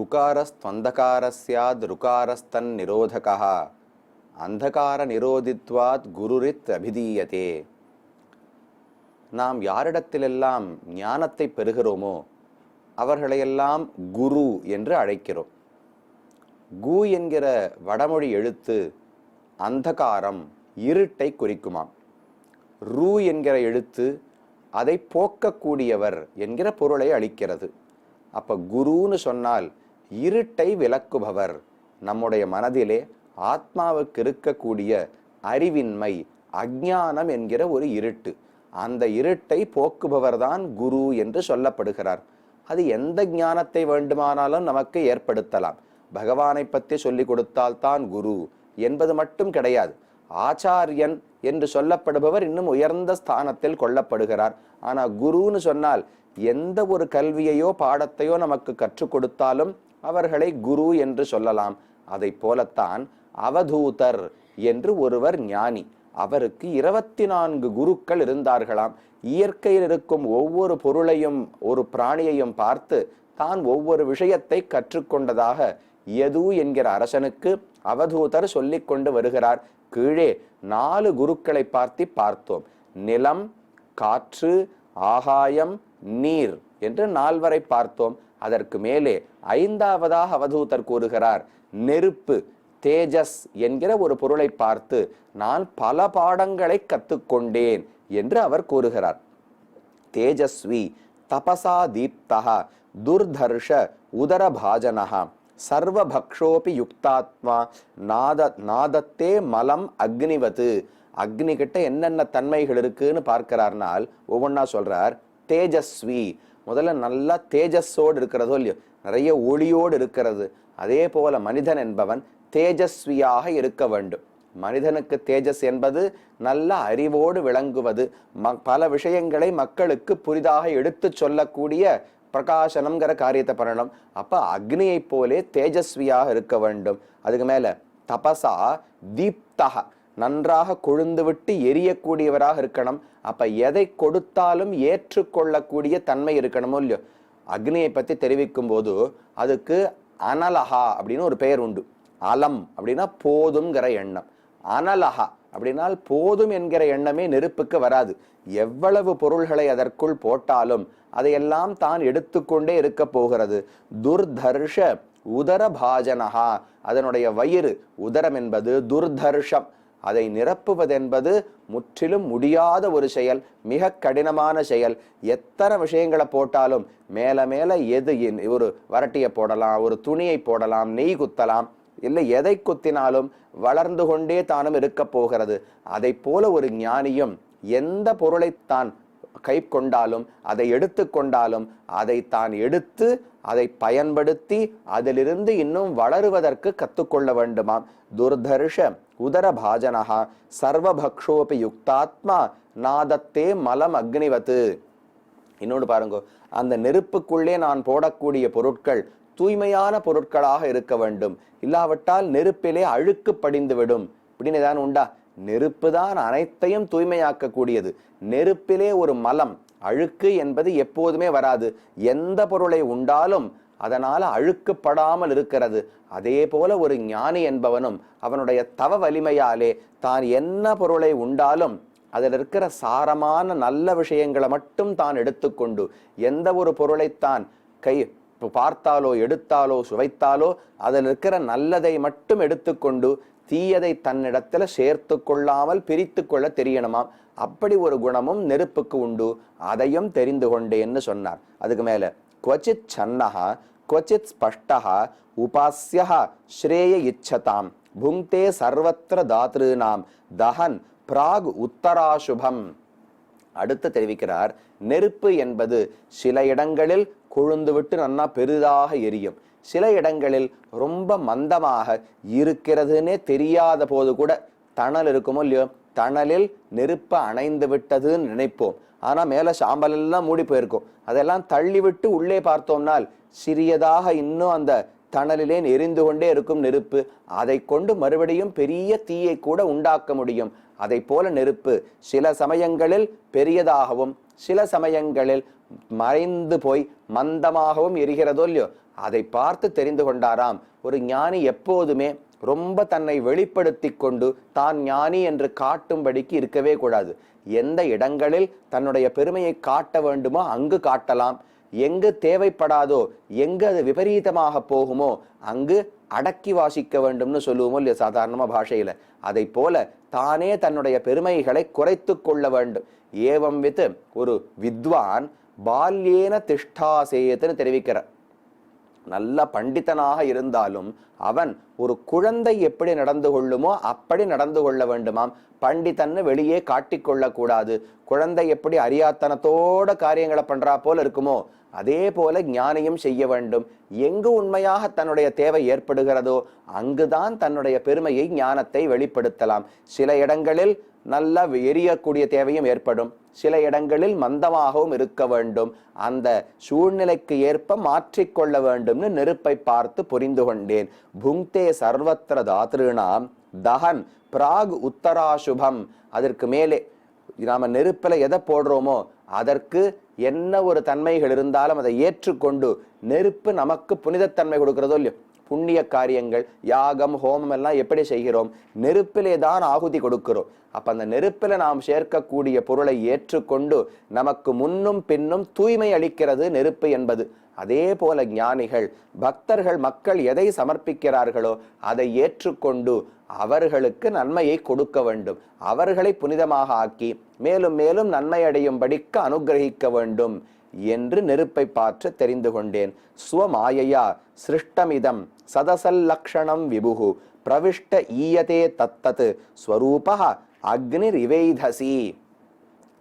உகாரஸ்த்வந்தகாரஸ்யாத் ருகாரஸ்தன் நிரோதகः அந்தகார நிரோதித்வாத் குருரித் அபிதீயதே. நாம் யாரிடத்திலெல்லாம் ஞானத்தை பெறுகிறோமோ அவர்களையெல்லாம் குரு என்று அழைக்கிறோம். கு என்கிற வடமொழி எழுத்து அந்தகாரம், இருட்டை குறிக்குமாம். ரு என்கிற எழுத்து அதை போக்கக்கூடியவர் என்கிற பொருளை அளிக்கிறது. அப்ப குருன்னு சொன்னால் இருட்டை விலக்குபவர். நம்முடைய மனதிலே ஆத்மாவுக்கு இருக்கக்கூடிய அறிவின்மை, அஞ்ஞானம் என்கிற ஒரு இருட்டு, அந்த இருட்டை போக்குபவர் தான் குரு என்று சொல்லப்படுகிறார். அது எந்த ஞானத்தை வேண்டுமானாலும் நமக்கு ஏற்படுத்தலாம். பகவானை பற்றி சொல்லி கொடுத்தால்தான் குரு என்பது மட்டும் கிடையாது. ஆச்சாரியன் என்று சொல்லப்படுபவர் இன்னும் உயர்ந்த ஸ்தானத்தில் கொள்ளப்படுகிறார். ஆனா குருன்னு சொன்னால் எந்த ஒரு கல்வியையோ பாடத்தையோ நமக்கு கற்றுக் கொடுத்தாலும் அவர்களை குரு என்று சொல்லலாம். அதை போலத்தான் அவதூதர் என்று ஒருவர் ஞானி. அவருக்கு 24 குருக்கள் இருந்தார்களாம். இயற்கையில் இருக்கும் ஒவ்வொரு பொருளையும் ஒரு பிராணியையும் பார்த்து தான் ஒவ்வொரு விஷயத்தை கற்றுக்கொண்டதாக யது என்கிற அரசனுக்கு அவதூதர் சொல்லிக் கொண்டு வருகிறார். கீழே 4 குருக்களை பார்த்தோம். நிலம், காற்று, ஆகாயம், நீர் என்று 4 பார்த்தோம். அதற்கு மேலே 5வதாக அவதூதர் கூறுகிறார் நெருப்பு, தேஜஸ் என்கிற ஒரு பொருளை பார்த்து நான் பல பாடங்களை கற்றுக்கொண்டேன் என்று அவர் கூறுகிறார். தேஜஸ்வி தபசா தீப்தா துர்தர்ஷ உதரபாஜனஹா சர்வபக்ஷோபி யுக்தாத்மா நாதத்தே மலம் அக்னிவது. அக்னி கிட்ட என்னென்ன தன்மைகள் இருக்குன்னு பார்க்கிறார்னால் ஒவ்வொன்னா சொல்றார். தேஜஸ்வி, முதல்ல நல்லா தேஜஸோடு இருக்கிறதோ இல்லையோ, நிறைய ஒளியோடு இருக்கிறது. அதே போல மனிதன் என்பவன் தேஜஸ்வியாக இருக்க வேண்டும். மனிதனுக்கு தேஜஸ் என்பது நல்ல அறிவோடு விளங்குவது, பல விஷயங்களை மக்களுக்கு புரிதாக எடுத்து சொல்லக்கூடிய பிரகாசனம்ங்கிற காரியத்தை பண்ணணும். அப்ப அக்னியை போலே தேஜஸ்வியாக இருக்க வேண்டும். அதுக்கு மேல தபசா தீப்தா, நன்றாக கொழுந்து விட்டு எரியக்கூடியவராக இருக்கணும். அப்ப எதை கொடுத்தாலும் ஏற்றுக்கொள்ளக்கூடிய தன்மை இருக்கணுமோ இல்லையோ. அக்னியை பத்தி தெரிவிக்கும் போது அதுக்கு அனலஹா அப்படின்னு ஒரு பெயர் உண்டு. அலம் அப்படின்னா போதும்ங்கிற எண்ணம். அனலஹா அப்படின்னால் போதும் என்கிற எண்ணமே நெருப்புக்கு வராது. எவ்வளவு பொருள்களை அதற்குள் போட்டாலும் அதையெல்லாம் தான் எடுத்துக்கொண்டே இருக்க போகிறது. துர்தர்ஷ உதரபாஜனஹா, அதனுடைய வயிறு, உதரம் என்பது துர்தர்ஷம், அதை நிரப்புவதென்பது முற்றிலும் முடியாத ஒரு செயல், மிக கடினமான செயல். எத்தனை விஷயங்களை போட்டாலும் மேல மேல எது, ஒரு வரட்டியை போடலாம், ஒரு துணியை போடலாம், நெய் குத்தலாம், இல்லை எதை குத்தினாலும் வளர்ந்து கொண்டே தானும் இருக்க போகிறது. அதை போல ஒரு ஞானியும் எந்த பொருளை தான் கை கொண்டாலும் அதை எடுத்து கொண்டாலும் அதை தான் எடுத்து அதை பயன்படுத்தி அதிலிருந்து இன்னும் வளருவதற்கு கற்றுக்கொள்ள வேண்டுமாம். துர்தர்ஷ உதரபாஜனஹா சர்வபக்ஷோபி யுக்தாத்மா நாதத்தே மலம் அக்னிவத்து. இன்னொன்று பாருங்க, அந்த நெருப்புக்குள்ளே நான் போடக்கூடிய பொருட்கள் தூய்மையான பொருட்களாக இருக்க வேண்டும். இல்லாவிட்டால் நெருப்பிலே அழுக்கு படிந்து விடும். இப்படின்னு ஏதாவது உண்டா? நெருப்பு தான் அனைத்தையும் தூய்மையாக்க கூடியது. நெருப்பிலே ஒரு மலம், அழுக்கு என்பது எப்போதுமே வராது. எந்த பொருளை உண்டாலும் அதனால அழுக்குப்படாமல் இருக்கிறது. அதே போல ஒரு ஞானி என்பவனும் அவனுடைய தவ வலிமையாலே தான் என்ன பொருளை உண்டாலும் அதில் இருக்கிற சாரமான நல்ல விஷயங்களை மட்டும் தான் எடுத்துக்கொண்டு, எந்த ஒரு பொருளைத்தான் கை பார்த்தாலோ எடுத்தாலோ சுவைத்தாலோ அதில் இருக்கிற நல்லதை மட்டும் எடுத்துக்கொண்டு தீயதை தன்னிடத்துல சேர்த்து கொள்ளாமல் பிரித்து கொள்ள தெரியணுமாம். அப்படி ஒரு குணமும் நெருப்புக்கு உண்டு. அதையும் தெரிந்து கொண்டேன்னு சொன்னார். அதுக்கு மேல क्वचित् छन्नः क्वचित् स्पष्टः उपास्यः श्रेय इच्छताम् भुङ्क्ते सर्वत्र दातॄणाम् दहन् प्राग् उत्तराशुभम्. அடுத்து தெரிவிக்கிறார், நெருப்பு என்பது சில இடங்களில் கொழுந்து விட்டு நன்னா பெரிதாக எரியும், சில இடங்களில் ரொம்ப மந்தமாக இருக்கிறதுன்னே தெரியாத போது கூட தணல் இருக்குமோ இல்லையோ, தணலில் நெருப்ப அணைந்து விட்டதுன்னு நினைப்போம். ஆனா மேல சாம்பல் எல்லாம் மூடி போயிருக்கும். அதெல்லாம் தள்ளி விட்டு உள்ளே பார்த்தோம்னால் சிறியதாக இன்னும் அந்த தணலிலே எரிந்து கொண்டே இருக்கும் நெருப்பு. அதை கொண்டு மறுபடியும் பெரிய தீயை கூட உண்டாக்க முடியும். அதை போல நெருப்பு சில சமயங்களில் பெரியதாகவும் சில சமயங்களில் மறைந்து போய் மந்தமாகவும் எரிகிறதோ இல்லையோ, அதை பார்த்து தெரிந்து கொண்டாராம். ஒரு ஞானி எப்போதுமே ரொம்ப தன்னை வெளிப்படுத்தி கொண்டு தான் ஞானி என்று காட்டும்படிக்கு இருக்கவே கூடாது. எந்த இடங்களில் தன்னுடைய பெருமையை காட்ட வேண்டுமோ அங்கு காட்டலாம். எங்கு தேவைப்படாதோ, எங்கு அது விபரீதமாக போகுமோ அங்கு அடக்கி வாசிக்க வேண்டும்னு சொல்லுவோமோ இல்லையா சாதாரணமா பாஷையில. அதை போல தானே தன்னுடைய பெருமைகளை குறைத்து கொள்ள வேண்டும். ஏவம் வித் ஒரு வித்வான் பால்யேன திஷ்டாசேயத்துன்னு தெரிவிக்கிறார். நல்ல பண்டிதனாக இருந்தாலும் அவன் ஒரு குழந்தை எப்படி நடந்து கொள்ளுமோ அப்படி நடந்து கொள்ள வேண்டுமாம். பண்டிதன்னு வெளியே காட்டிக்கொள்ள கூடாது. குழந்தை எப்படி அறியாத்தனத்தோட காரியங்களை பண்றா போல இருக்குமோ அதே போல ஞானியும் செய்ய வேண்டும். எங்கு உண்மையாக தன்னுடைய தேவை ஏற்படுகிறதோ அங்குதான் தன்னுடைய பெருமையை ஞானத்தை வெளிப்படுத்தலாம். சில இடங்களில் நல்ல எரியக்கூடிய தேவையும் ஏற்படும், சில இடங்களில் மந்தமாகவும் இருக்க வேண்டும். அந்த சூழ்நிலைக்கு ஏற்ப மாற்றிக்கொள்ள வேண்டும்னு நெருப்பை பார்த்து புரிந்து கொண்டேன். புங்தே சர்வத்திர தாத்ருணாம் தஹன் பிராக் உத்தராசுபம். அதற்கு மேலே நாம நெருப்பில எதை போடுறோமோ அதற்கு என்ன ஒரு தன்மைகள் இருந்தாலும் அதை ஏற்றுக்கொண்டு நெருப்பு நமக்கு புனிதத்தன்மை கொடுக்கிறதோ இல்லையோ. புண்ணிய காரியங்கள் யாகம் ஹோமம் எல்லாம் எப்படி செய்கிறோம்? நெருப்பிலே தான் ஆகுதி கொடுக்கிறோம். அப்ப அந்த நெருப்பில நாம் சேர்க்கக்கூடிய பொருளை ஏற்றுக்கொண்டு நமக்கு முன்னும் பின்னும் தூய்மை அளிக்கிறது நெருப்பு என்பது. அதே போல ஞானிகள் பக்தர்கள் மக்கள் எதை சமர்ப்பிக்கிறார்களோ அதை ஏற்றுக்கொண்டு அவர்களுக்கு நன்மையை கொடுக்க வேண்டும். அவர்களை புனிதமாக ஆக்கி மேலும் மேலும் நன்மை அடையும்படிக்கு அனுகிரகிக்க வேண்டும் என்று நெருப்பை பார்த்து தெரிந்து கொண்டேன். ஸ்வமாயையா சிருஷ்டமிதம் சதசல்லக்ஷணம் விபுகு பிரவிஷ்ட ஈயதே தத்தது ஸ்வரூபஹ அக்னிர் இவைதசி.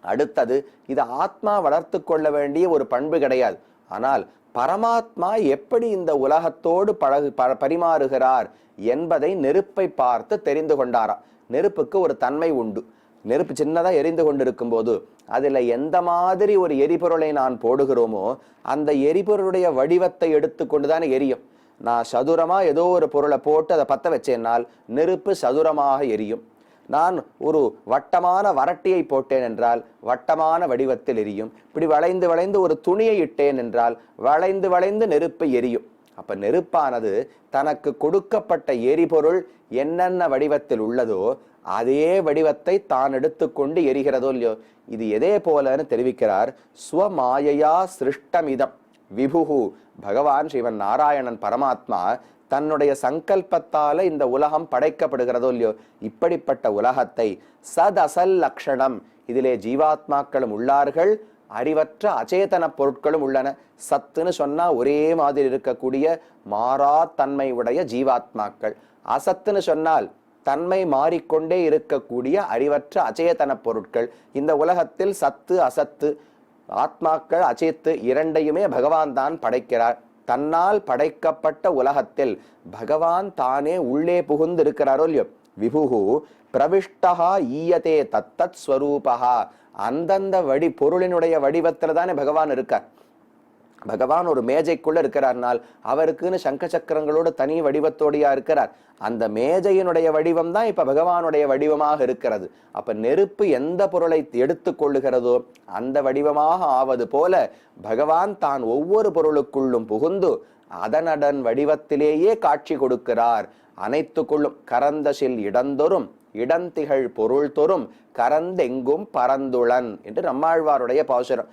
அடுத்தது, இது ஆத்மா வளர்த்து கொள்ள வேண்டிய ஒரு பண்பு கிடையாது. ஆனால் பரமாத்மா எப்படி இந்த உலகத்தோடு பரிமாறுகிறார் என்பதை நெருப்பை பார்த்து தெரிந்து கொண்டாராம். நெருப்புக்கு ஒரு தன்மை உண்டு. நெருப்பு சின்னதா எரிந்து கொண்டிருக்கும் போது அதுல எந்த மாதிரி ஒரு எரிபொருளை நான் போடுகிறோமோ அந்த எரிபொருளுடைய வடிவத்தை எடுத்துக்கொண்டுதான் எரியும். நான் சதுரமா ஏதோ ஒரு பொருளை போட்டு அதை பத்த வச்சேன்னால் நெருப்பு சதுரமாக எரியும். நான் ஒரு வட்டமான வரட்டியை போட்டேன் என்றால் வட்டமான வடிவத்தில் எரியும். இப்படி வளைந்து வளைந்து ஒரு துணியை இட்டேன் என்றால் வளைந்து வளைந்து நெருப்பு எரியும். அப்ப நெருப்பானது தனக்கு கொடுக்கப்பட்ட எரிபொருள் என்னென்ன வடிவத்தில் உள்ளதோ அதே வடிவத்தை தான் எடுத்துக்கொண்டு எரிகிறதோ இல்லையோ. இது எதே போலன்னு தெரிவிக்கிறார். ஸ்வமாயையா சிருஷ்டமிதம் விபுகு. பகவான் ஸ்ரீவன் நாராயணன் பரமாத்மா தன்னுடைய சங்கல்பத்தால இந்த உலகம் படைக்கப்படுகிறதோ இல்லையோ. இப்படிப்பட்ட உலகத்தை சதசல் லக்ஷணம், இதிலே ஜீவாத்மாக்களும் உள்ளார்கள், அறிவற்ற அச்சேதன பொருட்களும் உள்ளன. சத்துன்னு சொன்னா ஒரே மாதிரி இருக்கக்கூடிய மாறா தன்மை உடைய ஜீவாத்மாக்கள். அசத்துன்னு சொன்னால் தன்மை மாறிக்கொண்டே இருக்கக்கூடிய அறிவற்ற அச்சேதன பொருட்கள். இந்த உலகத்தில் சத்து அசத்து ஆத்மாக்கள் அச்சேத்து இரண்டையுமே பகவான் தான் படைக்கிறார். தன்னால் படைக்கப்பட்ட உலகத்தில் பகவான் தானே உள்ளே புகுந்து இருக்கிறாரோ இல்லையோ. விபுகு பிரவிஷ்டஹா ஈயதே தத்தத் ஸ்வரூபஹா. அந்தந்த பொருளினுடைய வடிவத்துல தானே பகவான் இருக்கார். பகவான் ஒரு மேஜைக்குள்ள இருக்கிறார்னால் அவருக்குன்னு சங்க சக்கரங்களோட தனி வடிவத்தோடையா இருக்கிறார். அந்த மேஜையினுடைய வடிவம் தான் இப்ப பகவானுடைய வடிவமாக இருக்கிறது. அப்ப நெருப்பு எந்த பொருளை எடுத்து கொள்ளுகிறதோ அந்த வடிவமாக ஆவது போல பகவான் தான் ஒவ்வொரு பொருளுக்குள்ளும் புகுந்து அதனடன் வடிவத்திலேயே காட்சி கொடுக்கிறார். அனைத்துக்குள்ளும் கரந்தசில் இடந்தொரும் இடந்திகள் பொருள் தொறும் கரந்தெங்கும் பரந்துளன் என்று நம்மாழ்வாருடைய பாசுரம்.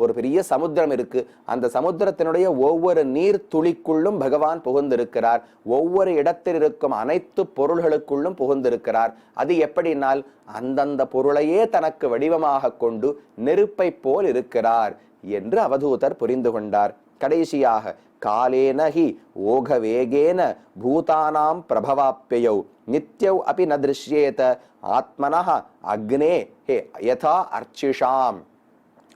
ஒரு பெரிய சமுத்திரம் இருக்கு. அந்த சமுத்திரத்தினுடைய ஒவ்வொரு நீர் துளிக்குள்ளும் பகவான் புகுந்திருக்கிறார். ஒவ்வொரு இடத்தில் இருக்கும் அனைத்து பொருள்களுக்குள்ளும் புகுந்திருக்கிறார். அது எப்படினால் அந்தந்த பொருளையே தனக்கு வடிவமாக கொண்டு நெருப்பை போல் இருக்கிறார் என்று அவதூதர் புரிந்து கொண்டார். கடைசியாக காலேன ஹி ஓக வேகேன பூதானாம் பிரபவாப்யயௌ நித்யௌ அபி ந திருஷ்யேத ஆத்மனஹ அக்னே ஹே யதா அர்ச்சிஷாம்.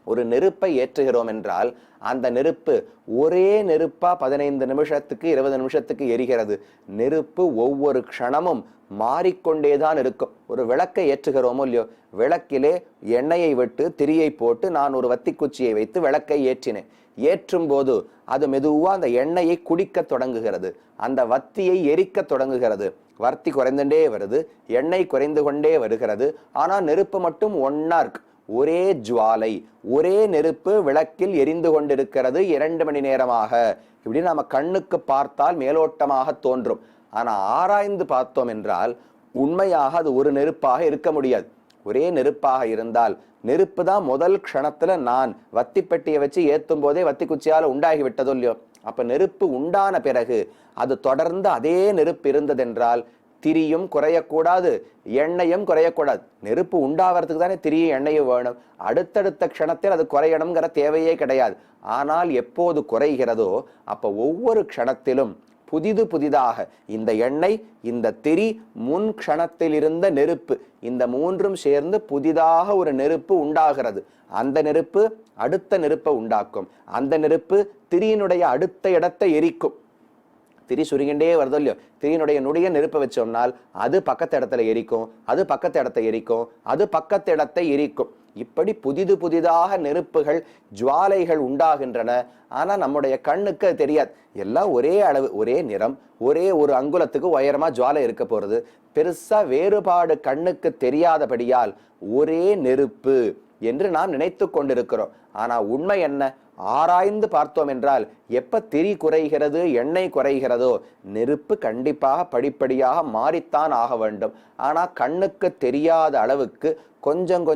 ஒரு நெருப்பை ஏற்றுகிறோம் என்றால் அந்த நெருப்பு ஒரே நெருப்பா 15 நிமிஷத்துக்கு 20 நிமிஷத்துக்கு எரிகிறது. நெருப்பு ஒவ்வொரு க்ஷணமும் மாறிக்கொண்டேதான் இருக்கும். ஒரு விளக்கை ஏற்றுகிறோமோ இல்லையோ, விளக்கிலே எண்ணெயை விட்டு திரியை போட்டு நான் ஒரு வத்தி குச்சியை வைத்து விளக்கை ஏற்றினேன். ஏற்றும் போது அது மெதுவா அந்த எண்ணெயை குடிக்க தொடங்குகிறது, அந்த வத்தியை எரிக்க தொடங்குகிறது. வர்த்தி குறைந்துட்டே வருது, எண்ணெய் குறைந்து கொண்டே வருகிறது. ஆனா நெருப்பு மட்டும் ஒன்னா இருக்கு. ஒரே ஜுவாலை, ஒரே நெருப்பு விளக்கில் எரிந்து கொண்டிருக்கிறது 2 மணி நேரமாக. இப்படி நம்ம கண்ணுக்கு பார்த்தால் மேலோட்டமாக தோன்றும். ஆனா ஆராய்ந்து பார்த்தோம் என்றால் உண்மையாக அது ஒரு நெருப்பாக இருக்க முடியாது. ஒரே நெருப்பாக இருந்தால் நெருப்பு தான் முதல் க்ஷணத்துல நான் வத்தி பெட்டியை வச்சு ஏத்தும் போதே வத்தி குச்சியால உண்டாகி விட்டதோ இல்லையோ. அப்ப நெருப்பு உண்டான பிறகு அது தொடர்ந்து அதே நெருப்பு இருந்ததென்றால் திரியும் குறையக்கூடாது, எண்ணெயும் குறையக்கூடாது. நெருப்பு உண்டாகிறதுக்கு தானே திரியும் எண்ணெயும் வேணும். அடுத்தடுத்த க்ஷணத்தில் அது குறையணுங்கிற தேவையே கிடையாது. ஆனால் எப்போது குறைகிறதோ அப்ப ஒவ்வொரு க்ஷணத்திலும் புதிதாக இந்த எண்ணெய், இந்த திரி, முன் க்ஷணத்தில் இருந்த நெருப்பு, இந்த மூன்றும் சேர்ந்து புதிதாக ஒரு நெருப்பு உண்டாகிறது. அந்த நெருப்பு அடுத்த நெருப்பை உண்டாக்கும். அந்த நெருப்பு திரியினுடைய அடுத்த இடத்தை எரிக்கும். திரி சுருங்கிண்டே வருதோ இல்லையோ, திரியினுடைய நுடைய நெருப்பை வச்சோம்னால் அது பக்கத்து இடத்துல எரிக்கும், அது பக்கத்து இடத்தை எரிக்கும், அது பக்கத்து இடத்தை எரிக்கும். இப்படி புதிதாக நெருப்புகள், ஜுவாலைகள் உண்டாகின்றன. ஆனா நம்முடைய கண்ணுக்கு அது தெரியாது. எல்லாம் ஒரே அளவு, ஒரே நிறம், ஒரே ஒரு அங்குலத்துக்கு உயரமா ஜுவாலை இருக்க போறது. பெருசா வேறுபாடு கண்ணுக்கு தெரியாதபடியால் ஒரே நெருப்பு என்று நாம் நினைத்து கொண்டிருக்கிறோம். ஆனா உண்மை என்ன? ஆராய்ந்து பார்த்தோம் என்றால் எப்ப திரி குறைகிறது, எண்ணெய் குறைகிறதோ நெருப்பு கண்டிப்பாக படிப்படியாக மாறித்தான் ஆக வேண்டும். ஆனா கண்ணுக்கு தெரியாத அளவுக்கு கொஞ்சம்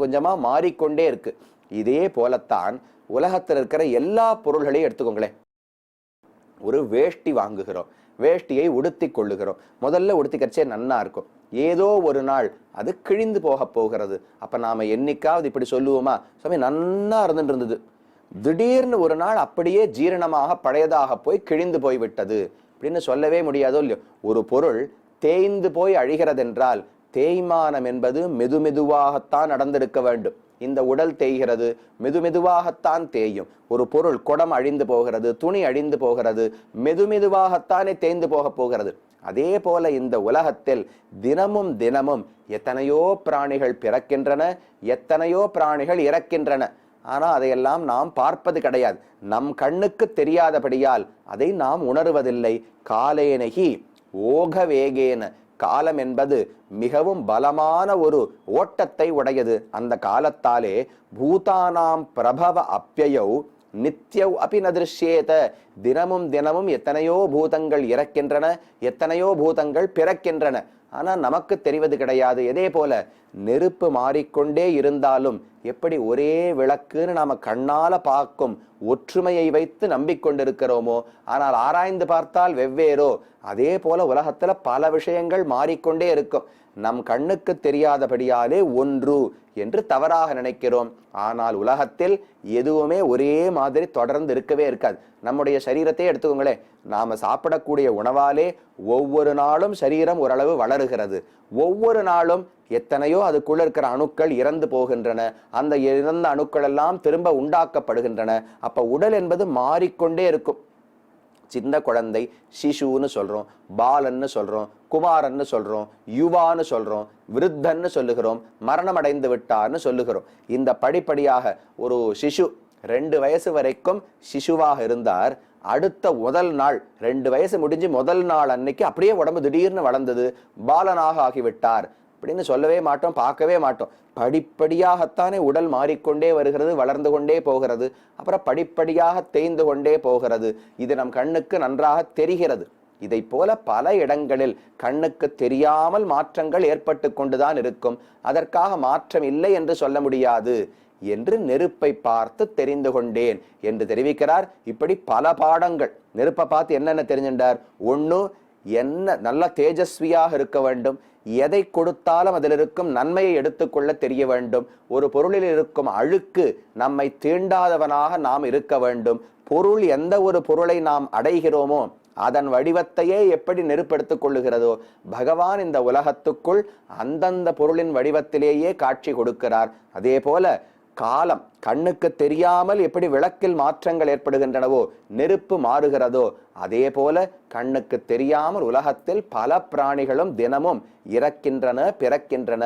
கொஞ்சமா மாறிக்கொண்டே இருக்கு. இதே போலத்தான் உலகத்தில் இருக்கிற எல்லா பொருள்களையும் எடுத்துக்கோங்களேன். ஒரு வேஷ்டி வாங்குகிறோம், வேஷ்டியை உடுத்தி கொள்ளுகிறோம். முதல்ல உடுத்திக்கச்சே நன்னா இருக்கும். ஏதோ ஒரு நாள் அது கிழிந்து போகிறது. அப்ப நாம என்னைக்காவது இப்படி சொல்லுவோமா, சுவாமி நன்னா இருந்துட்டு திடீர்னு ஒரு நாள் அப்படியே ஜீரணமாக பழையதாக போய் கிழிந்து போய்விட்டது அப்படின்னு சொல்லவே முடியாதோ இல்லையோ. ஒரு பொருள் தேய்ந்து போய் அழிகிறதென்றால் தேய்மானம் என்பது மெதுவாகத்தான் நடந்திருக்க வேண்டும். இந்த உடல் தேய்கிறது, மெதுவாகத்தான் தேயும். ஒரு பொருள், குடம் அழிந்து போகிறது, துணி அழிந்து போகிறது, மெதுவாகத்தானே தேய்ந்து போகிறது. அதே போல இந்த உலகத்தில் தினமும் எத்தனையோ பிராணிகள் பிறக்கின்றன, எத்தனையோ பிராணிகள் இறக்கின்றன. ஆனா அதையெல்லாம் நாம் பார்ப்பது கிடையாது. நம் கண்ணுக்கு தெரியாதபடியால் அதை நாம் உணர்வதில்லை. காலேனகி ஓக வேகேன, காலம் என்பது மிகவும் பலமான ஒரு ஓட்டத்தை உடையது. அந்த காலத்தாலே பூதானாம் பிரபவ அப்யயௌ நித்யவ் அபி நதிருஷ்யேத, தினமும் எத்தனையோ பூதங்கள் இறக்கின்றன, எத்தனையோ பூதங்கள் பிறக்கின்றன. ஆனா நமக்கு தெரிவது கிடையாது. இதே போல நெருப்பு மாறிக்கொண்டே இருந்தாலும் எப்படி ஒரே விளக்குன்னு நாம கண்ணால பார்க்கும் ஒற்றுமையை வைத்து நம்பிக்கொண்டிருக்கிறோமோ, ஆனால் ஆராய்ந்து பார்த்தால் வெவ்வேறோ, அதே போல உலகத்துல பல விஷயங்கள் மாறிக்கொண்டே இருக்கும். நம் கண்ணுக்கு தெரியாதபடியாலே ஒன்று என்று தவறாக நினைக்கிறோம். ஆனால் உலகத்தில் எதுவுமே ஒரே மாதிரி தொடர்ந்து இருக்கவே இருக்காது. நம்முடைய சரீரத்தை எடுத்துக்கோங்களேன். நாம சாப்பிடக்கூடிய உணவாலே ஒவ்வொரு நாளும் சரீரம் ஓரளவு வளருகிறது. ஒவ்வொரு நாளும் எத்தனையோ அதுக்குள்ள இருக்கிற அணுக்கள் இறந்து போகின்றன. அந்த இறந்த அணுக்கள் எல்லாம் திரும்ப உண்டாக்கப்படுகின்றன. அப்ப உடல் என்பது மாறிக்கொண்டே இருக்கும். சின்ன குழந்தை சிசுன்னு சொல்றோம், பாலன்னு சொல்றோம், குமாரன்னு சொல்றோம், யுவான்னு சொல்றோம், விருத்தன்னு சொல்லுகிறோம், மரணம் அடைந்து விட்டார்னு சொல்லுகிறோம். இந்த படிப்படியாக ஒரு சிசு 2 வயசு வரைக்கும் சிசுவாக இருந்தார். அடுத்த முதல் நாள் 2 வயசு முடிஞ்சு முதல் நாள் அன்னைக்கு அப்படியே உடம்பு திடீர்னு வளர்ந்தது, பாலனாக ஆகிவிட்டார் அப்படின்னு சொல்லவே மாட்டோம், பார்க்கவே மாட்டோம். படிப்படியாகத்தானே உடல் மாறிக்கொண்டே வருகிறது, வளர்ந்து கொண்டே போகிறது, அப்புறம் படிப்படியாக தேய்ந்து கொண்டே போகிறது. இது நம் கண்ணுக்கு நன்றாக தெரிகிறது. இதை போல பல இடங்களில் கண்ணுக்கு தெரியாமல் மாற்றங்கள் ஏற்பட்டு கொண்டுதான் இருக்கும். அதற்காக மாற்றம் இல்லை என்று சொல்ல முடியாது என்று நெருப்பை பார்த்து தெரிந்து கொண்டேன் என்று தெரிவிக்கிறார். இப்படி பல பாடங்கள் நெருப்பை பார்த்து என்னென்ன தெரிஞ்சின்றார். ஒண்ணு, என்ன நல்ல தேஜஸ்வியாக இருக்க வேண்டும், எதை கொடுத்தாலும் அதில் இருக்கும் நன்மையை எடுத்துக்கொள்ள தெரிய வேண்டும். ஒரு பொருளில் இருக்கும் அழுக்கு நம்மை தீண்டாதவனாக நாம் இருக்க வேண்டும். பொருள், எந்த ஒரு பொருளை நாம் அடைகிறோமோ அதன் வடிவத்தையே எப்படி நெருப்பெடுத்துக் கொள்ளுகிறதோ, பகவான் இந்த உலகத்துக்குள் அந்தந்த பொருளின் வடிவத்திலேயே காட்சி கொடுக்கிறார். அதே போல காலம் கண்ணுக்கு தெரியாமல் எப்படி விளக்கில் மாற்றங்கள் ஏற்படுகின்றனவோ, நெருப்பு மாறுகிறதோ, அதே போல கண்ணுக்கு தெரியாமல் உலகத்தில் பல பிராணிகளும் தினமும் இறக்கின்றன, பிறக்கின்றன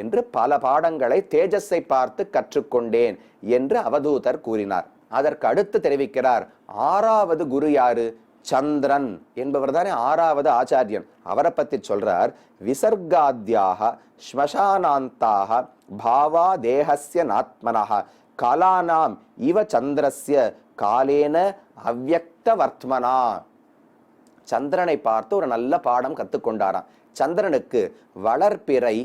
என்று பல பாடங்களை தேஜஸை பார்த்து கற்றுக்கொண்டேன் என்று அவதூதர் கூறினார். அதற்கு அடுத்து தெரிவிக்கிறார், 6வது குரு யாரு? சந்திரன் என்பவர் தானே 6வது ஆச்சாரியன். அவரை பத்தி சொல்றார். விசர்காத்யாக ஸ்மசானாந்தாக பாவா தேகஸ்ய நாத்மனஹ கலானாம் இவ சந்திரஸ்ய காலேன அவ்யக்த வர்த்மனா. சந்திரனை பார்த்து ஒரு நல்ல பாடம் கத்துக்கொண்டாராம். சந்திரனுக்கு வளர்பிறை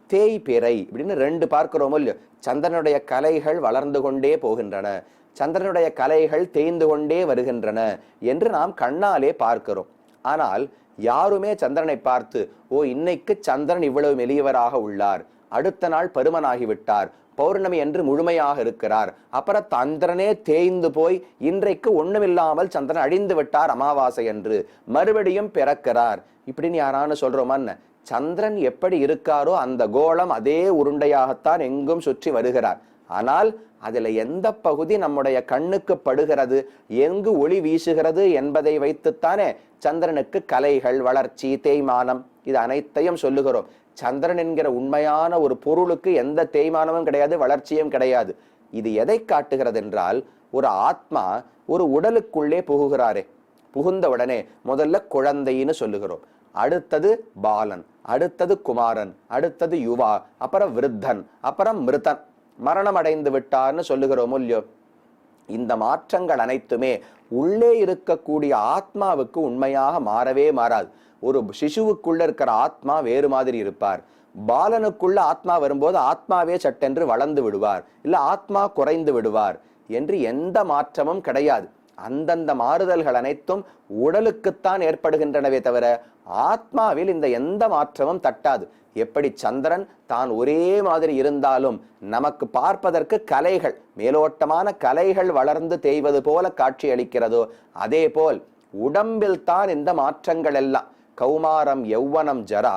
தேய்பிறை இப்படின்னு ரெண்டு பார்க்கிறோமோ இல்லையோ. சந்திரனுடைய கலைகள் வளர்ந்து கொண்டே போகின்றன, சந்திரனுடைய கலைகள் தேய்ந்து கொண்டே வருகின்றன என்று நாம் கண்ணாலே பார்க்கிறோம். ஆனால் யாருமே சந்திரனை பார்த்து, ஓ இன்னைக்கு சந்திரன் இவ்வளவு மெலியவராக உள்ளார், அடுத்த நாள் பருமனாகிவிட்டார், பௌர்ணமி என்று முழுமையாக இருக்கிறார், அப்புறம் சந்திரனே தேய்ந்து போய் இன்றைக்கு ஒண்ணுமில்லாமல் சந்திரன் அழிந்து விட்டார் அமாவாசை என்று, மறுபடியும் பிறக்கிறார் இப்படின்னு யாரானு சொல்றோமான்னு. சந்திரன் எப்படி இருக்காரோ அந்த கோளம் அதே உருண்டையாகத்தான் எங்கும் சுற்றி வருகிறார். ஆனால் அதுல எந்த பகுதி நம்முடைய கண்ணுக்கு படுகிறது, எங்கு ஒளி வீசுகிறது என்பதை வைத்துத்தானே சந்திரனுக்கு கலைகள், வளர்ச்சி, தேய்மானம் இது அனைத்தையும் சொல்லுகிறோம். சந்திரன் என்கிற உண்மையான ஒரு பொருளுக்கு எந்த தேய்மானமும் கிடையாது, வளர்ச்சியும் கிடையாது. இது எதை காட்டுகிறது என்றால், ஒரு ஆத்மா ஒரு உடலுக்குள்ளே புகுகிறாரே, புகுந்த உடனே முதல்ல குழந்தைன்னு சொல்லுகிறோம், அடுத்தது பாலன், அடுத்தது குமாரன், அடுத்தது யுவா, அப்புறம் விருத்தன், அப்புறம் மிருதன், மரணம் அடைந்து விட்டார்னு சொல்லுகிறோம் இல்லையோ. இந்த மாற்றங்கள் அனைத்துமே உள்ளே இருக்கக்கூடிய ஆத்மாவுக்கு உண்மையாக மாறவே மாறாது. ஒரு சிசுவுக்குள்ள இருக்கிற ஆத்மா வேறு மாதிரி இருப்பார், பாலனுக்குள்ள ஆத்மா வரும்போது ஆத்மாவே சட்டென்று வளர்ந்து விடுவார், இல்ல ஆத்மா குறைந்து விடுவார் என்று எந்த மாற்றமும் கிடையாது. அந்தந்த மாறுதல்கள் அனைத்தும் உடலுக்குத்தான் ஏற்படுகின்றனவே தவிர ஆத்மாவில் இந்த எந்த மாற்றமும் தட்டாது. எப்படி சந்திரன் தான் ஒரே மாதிரி இருந்தாலும் நமக்கு பார்ப்பதற்கு கலைகள், மேலோட்டமான கலைகள் வளர்ந்து தேய்வது போல காட்சி அளிக்கிறதோ, அதே போல் உடம்பில் தான் இந்த மாற்றங்கள் எல்லாம். கௌமாரம் யௌவனம் ஜரா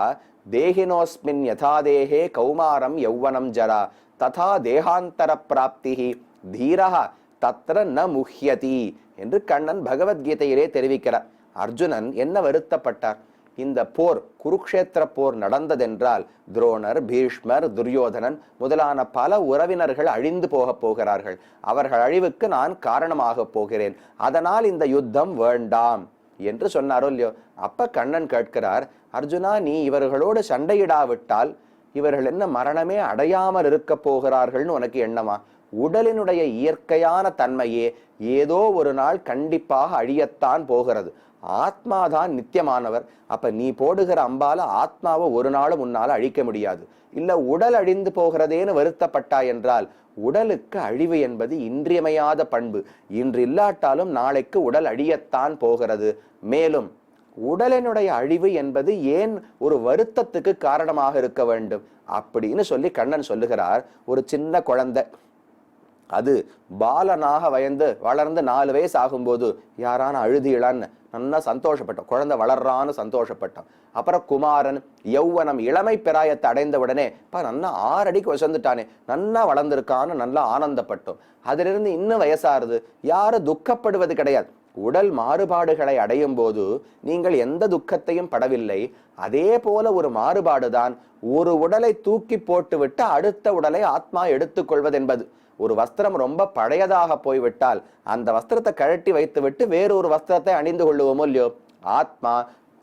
தேகினோஸ்மின் யதாதேகே கௌமாரம் யௌவனம் ஜரா ததா தேகாந்தர பிராப்திஹி தீரஹ தத்ர ந முஹ்யதி என்று கண்ணன் பகவத்கீதையிலே தெரிவிக்கிறார். அர்ஜுனன் என்ன வருத்தப்பட்டார்? இந்த போர், குருக்ஷேத்திர போர் நடந்ததென்றால் துரோணர், பீஷ்மர், துரியோதனன் முதலான பல உறவினர்கள் அழிந்து போகிறார்கள், அவர்கள் அழிவுக்கு நான் காரணமாக போகிறேன், அதனால் இந்த யுத்தம் வேண்டாம் என்று சொன்னாரோ இல்லையோ. அப்ப கண்ணன் கேட்கிறார், அர்ஜுனா நீ இவர்களோடு சண்டையிடாவிட்டால் இவர்கள் என்ன மரணமே அடையாமல் இருக்க போகிறார்கள்னு உனக்கு எண்ணமா? உடலினுடைய இயற்கையான தன்மையே ஏதோ ஒரு நாள் கண்டிப்பாக அழியத்தான் போகிறது. ஆத்மாதான் நித்தியமானவர். அப்ப நீ போடுகிற அம்பால ஆத்மாவை ஒரு நாளும் முன்னால அழிக்க முடியாது. இல்ல உடல் அழிந்து போகிறதேன்னு வருத்தப்பட்டாய் என்றால், உடலுக்கு அழிவு என்பது இன்றியமையாத பண்பு. இன்று இல்லாட்டாலும் நாளைக்கு உடல் அழியத்தான் போகிறது. மேலும் உடலினுடைய அழிவு என்பது ஏன் ஒரு வருத்தத்துக்கு காரணமாக இருக்க வேண்டும் அப்படின்னு சொல்லி கண்ணன் சொல்லுகிறார். ஒரு சின்ன குழந்தை அது பாலனாக வளர்ந்து 4 வயசு ஆகும்போது யாரான அழுதியிலான்னு நல்லா சந்தோஷப்பட்டோம், குழந்தை வளர்றான்னு சந்தோஷப்பட்டோம். அப்புறம் குமாரன் யௌவனம் இளமை பிராயத்தை அடைந்த உடனே நல்லா 6 அடிக்கு வசந்துட்டானே, நல்லா வளர்ந்துருக்கான்னு நல்லா ஆனந்தப்பட்டோம். அதிலிருந்து இன்னும் வயசாருது, யாரும் துக்கப்படுவது கிடையாது. உடல் மாறுபாடுகளை அடையும் போது நீங்கள் எந்த துக்கத்தையும் படவில்லை. அதே போல ஒரு மாறுபாடுதான் ஒரு உடலை தூக்கி போட்டுவிட்டு அடுத்த உடலை ஆத்மா எடுத்துக்கொள்வது என்பது. ஒரு வஸ்திரம் ரொம்ப பழையதாக போய்விட்டால் அந்த வஸ்திரத்தை கழட்டி வைத்து விட்டு வேறொரு வஸ்திரத்தை அணிந்து கொள்ளுவோமோ இல்லையோ. ஆத்மா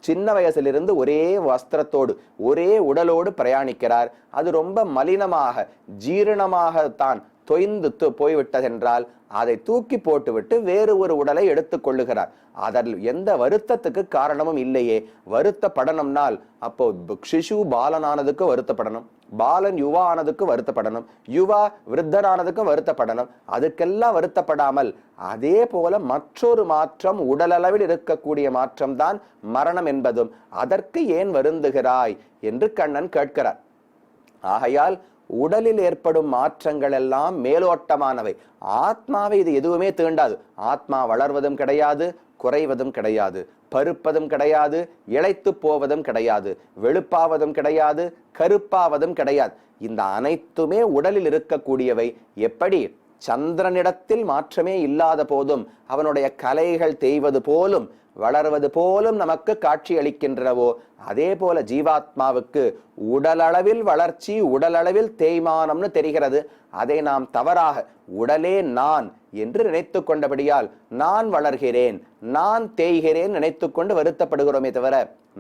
சின்ன வயசிலிருந்து ஒரே வஸ்திரத்தோடு ஒரே உடலோடு பிரயாணிக்கிறார். அது ரொம்ப மலினமாக ஜீரணமாகத்தான் தொய்ந்து போய்விட்டதென்றால் அதை தூக்கி போட்டுவிட்டு வேறு ஒரு உடலை எடுத்துக் கொள்ளுகிறார். அதில் எந்த வருத்தத்துக்கு காரணமும் இல்லையே. வருத்தப்படணும்னால் அப்போ சிசு பாலனானதுக்கு வருத்தப்படணும், பாலன் யுவா ஆனதுக்கு வருத்தப்படணும், யுவா விருத்தனானதுக்கும் வருத்தப்படணும். அதுக்கெல்லாம் வருத்தப்படாமல் அதே போல மற்றொரு மாற்றம் உடலளவில் இருக்கக்கூடிய மாற்றம்தான் மரணம் என்பதும் அதற்கு ஏன் வருந்துகிறாய் என்று கண்ணன் கேட்கிறார். ஆகையால் உடலில் ஏற்படும் மாற்றங்கள் எல்லாம் மேலோட்டமானவை. ஆத்மாவை இது எதுவுமே தீண்டாது. ஆத்மா வளர்வதும் கிடையாது, குறைவதும் கிடையாது, பருப்பதும் கிடையாது, இளைத்து போவதும் கிடையாது, வெளுப்பாவதும் கிடையாது, கருப்பாவதும் கிடையாது. இந்த அனைத்துமே உடலில் இருக்கக்கூடியவை. எப்படி சந்திரனிடத்தில் மாற்றமே இல்லாத போதும் அவனுடைய கலைகள் தேய்வது போலும் வளர்வது போலும் நமக்கு காட்சி அளிக்கின்றனவோ, அதே போல ஜீவாத்மாவுக்கு உடலளவில் வளர்ச்சி, உடலளவில் தேய்மானம்னு தெரிகிறது. அதை நாம் தவறாக உடலே நான் என்று நினைத்து கொண்டபடியால் நான் வளர்கிறேன், நான் தேய்கிறேன் நினைத்து கொண்டு வருத்தப்படுகிறோமே தவிர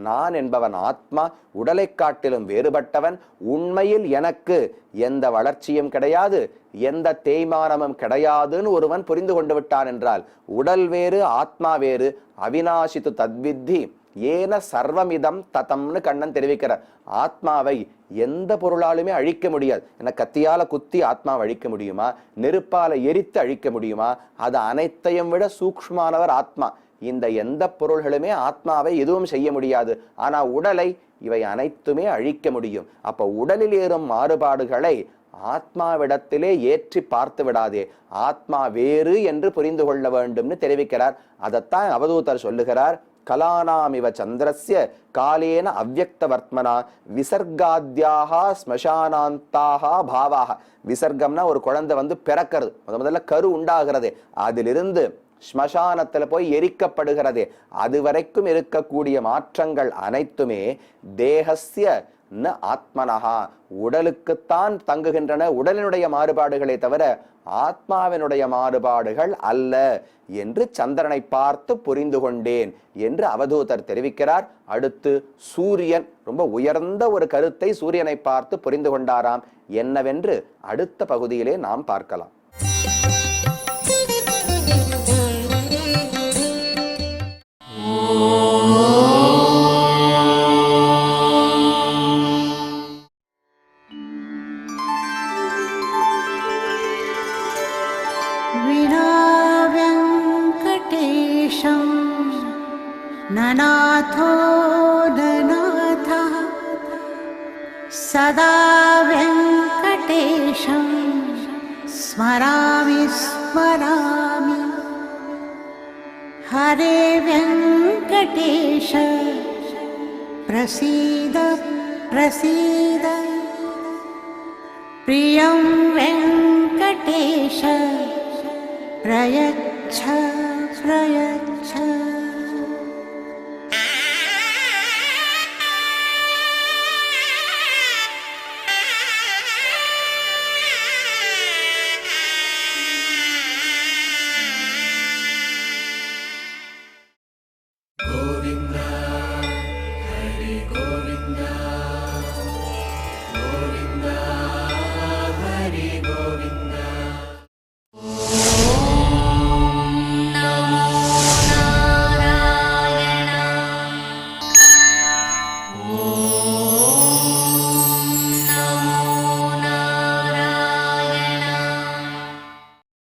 நான் என்பவன் ஆத்மா, உடலை காட்டிலும் வேறுபட்டவன். உண்மையில் எனக்கு எந்த வளர்ச்சியும் கிடையாது, எந்த தேய்மானமும் கிடையாதுன்னு ஒருவன் புரிந்து கொண்டு விட்டான் என்றால், உடல் வேறு ஆத்மா வேறு, அவிநாசித்து தத்வித்தி ஏன சர்வமிதம் ததம்னு கண்ணன் தெரிவிக்கிறார். ஆத்மாவை எந்த பொருளாலுமே அழிக்க முடியாது. ஏன்னா கத்தியால குத்தி ஆத்மாவை அழிக்க முடியுமா? நெருப்பால எரித்து அழிக்க முடியுமா? அது அனைத்தையும் விட சூக்ஷ்மானவர் ஆத்மா. இந்த எந்த பொருள்களுமே ஆத்மாவை எதுவும் செய்ய முடியாது. ஆனா உடலை இவை அனைத்துமே அழிக்க முடியும். அப்ப உடலில் ஏறும் மாறுபாடுகளை ஆத்மாவிடத்திலே ஏற்றி பார்த்து விடாதே, ஆத்மா வேறு என்று புரிந்து கொள்ள வேண்டும்னு தெரிவிக்கிறார். அதைத்தான் அவதூதர் சொல்லுகிறார். கலானாமிவ சந்திரஸ்ய காலேன அவ்யக்த வர்த்மனா விசர்காத்யாக ஸ்மசானாந்தாக பாவாக. விசர்க்கம்னா ஒரு குழந்தை பிறக்கிறது, முதல்ல கரு உண்டாகிறது, அதிலிருந்து ஸ்மசானத்துல போய் எரிக்கப்படுகிறதே, அது வரைக்கும் இருக்கக்கூடிய மாற்றங்கள் அனைத்துமே தேகஸ்ய ந ஆத்மனஹா, உடலுக்குத்தான் தங்குகின்றன. உடலினுடைய மாறுபாடுகளை தவிர ஆத்மாவினுடைய மாறுபாடுகள் அல்ல என்று சந்திரனை பார்த்து புரிந்து கொண்டேன் என்று அவதூதர் தெரிவிக்கிறார். அடுத்து சூரியன், ரொம்ப உயர்ந்த ஒரு கருத்தை சூரியனை பார்த்து புரிந்து கொண்டாராம். என்னவென்று அடுத்த பகுதியிலே நாம் பார்க்கலாம். ननाथो ननाथः सदा वेङ्कटेशं स्मरामि स्मरामि। हरे वेङ्कटेश प्रसीद प्रसीद, प्रियं वेङ्कटेश प्रयच्छ प्रयच्छ।